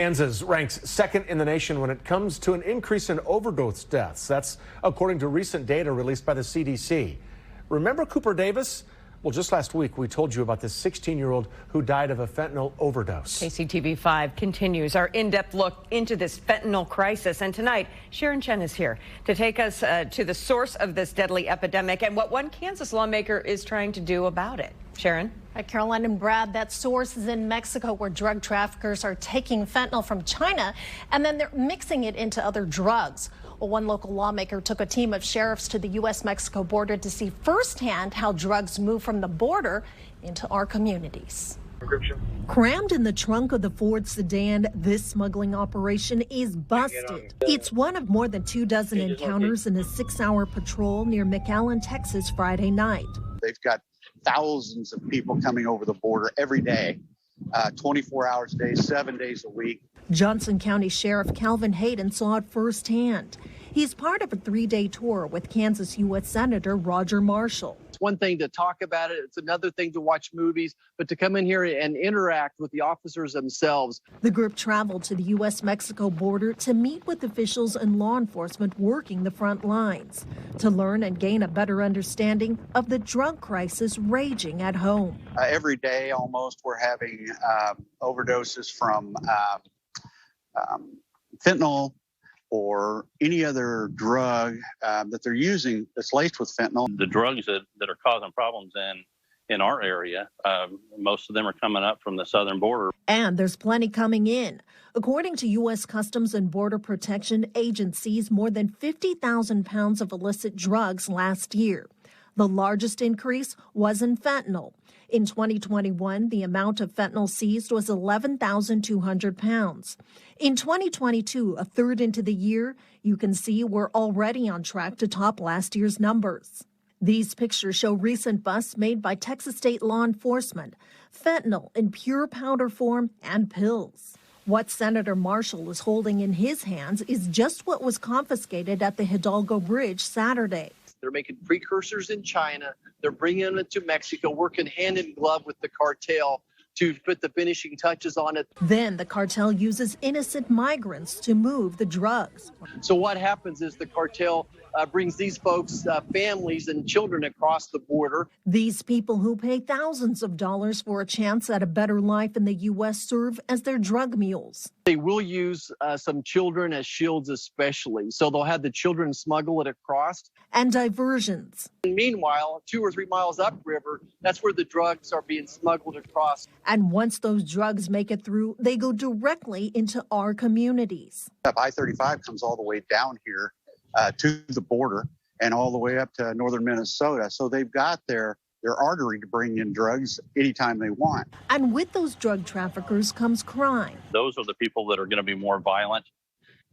Kansas ranks second in the nation when it comes to an increase in overdose deaths. That's according to recent data released by the CDC. Remember Cooper Davis? Well, just last week, we told you about this 16-year-old who died of a fentanyl overdose. KCTV5 continues our in-depth look into this fentanyl crisis. And tonight, Sharon Chen is here to take us to the source of this deadly epidemic and what one Kansas lawmaker is trying to do about it. Sharon? Hi, Caroline and Brad. That source is in Mexico, where drug traffickers are taking fentanyl from China and then they're mixing it into other drugs. Well, one local lawmaker took a team of sheriffs to the U.S.-Mexico border to see firsthand how drugs move from the border into our communities. Crammed in the trunk of the Ford sedan, this smuggling operation is busted. It's one of more than 24 encounters in a 6-hour patrol near McAllen, Texas, Friday night. They've got thousands of people coming over the border every day, 24 hours a day, 7 days a week. Johnson County Sheriff Calvin Hayden saw it firsthand. He's part of a 3-day tour with Kansas U.S. Senator Roger Marshall. It's one thing to talk about it. It's another thing to watch movies, but to come in here and interact with the officers themselves. The group traveled to the U.S.-Mexico border to meet with officials and law enforcement working the front lines to learn and gain a better understanding of the drug crisis raging at home. Every day almost we're having overdoses from fentanyl or any other drug that they're using that's laced with fentanyl. The drugs that are causing problems in our area, most of them are coming up from the southern border. And there's plenty coming in. According to U.S. Customs and Border Protection agencies, more than 50,000 pounds of illicit drugs last year. The largest increase was in fentanyl. In 2021, the amount of fentanyl seized was 11,200 pounds. In 2022, a third into the year, you can see we're already on track to top last year's numbers. These pictures show recent busts made by Texas state law enforcement. Fentanyl in pure powder form and pills. What Senator Marshall is holding in his hands is just what was confiscated at the Hidalgo Bridge Saturday. They're making precursors in China. They're bringing it to Mexico, working hand in glove with the cartel to put the finishing touches on it. Then the cartel uses innocent migrants to move the drugs. So what happens is the cartel brings these folks, families and children across the border. These people who pay thousands of dollars for a chance at a better life in the U.S. serve as their drug mules. They will use some children as shields especially. So they'll have the children smuggle it across. And diversions. And meanwhile, 2 or 3 miles upriver, that's where the drugs are being smuggled across. And once those drugs make it through, they go directly into our communities. I-35 comes all the way down here to the border and all the way up to northern Minnesota. So they've got their artery to bring in drugs anytime they want. And with those drug traffickers comes crime. Those are the people that are going to be more violent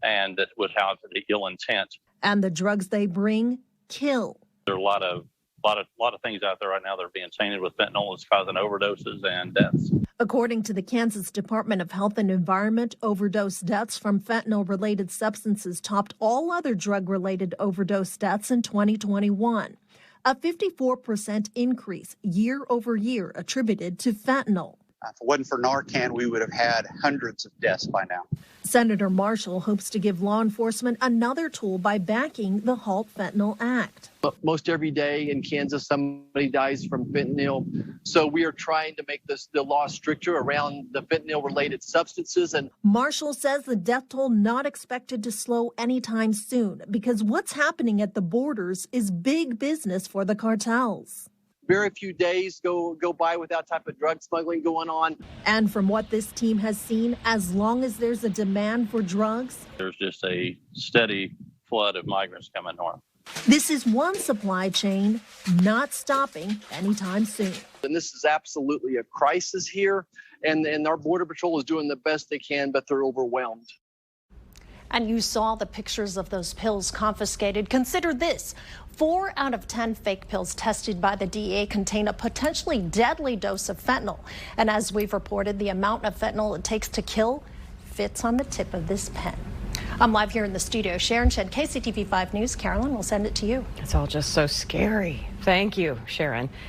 and that would have the ill intent. And the drugs they bring kill. There are a lot of things out there right now that are being tainted with fentanyl. It's causing overdoses and deaths. According to the Kansas Department of Health and Environment, overdose deaths from fentanyl-related substances topped all other drug-related overdose deaths in 2021. A 54% increase year over year attributed to fentanyl. If it wasn't for Narcan, we would have had hundreds of deaths by now. Senator Marshall hopes to give law enforcement another tool by backing the Halt Fentanyl Act. Most every day in Kansas, somebody dies from fentanyl. So we are trying to make the law stricter around the fentanyl-related substances. And Marshall says the death toll not expected to slow anytime soon because what's happening at the borders is big business for the cartels. Very few days go by without type of drug smuggling going on. And from what this team has seen, as long as there's a demand for drugs, there's just a steady flood of migrants coming north. This is one supply chain not stopping anytime soon. And this is absolutely a crisis here. And our Border Patrol is doing the best they can, but they're overwhelmed. And you saw the pictures of those pills confiscated. Consider this. 4 out of 10 fake pills tested by the DEA contain a potentially deadly dose of fentanyl. And as we've reported, the amount of fentanyl it takes to kill fits on the tip of this pen. I'm live here in the studio. Sharon, Chen, KCTV5 News. Carolyn, we'll send it to you. It's all just so scary. Thank you, Sharon.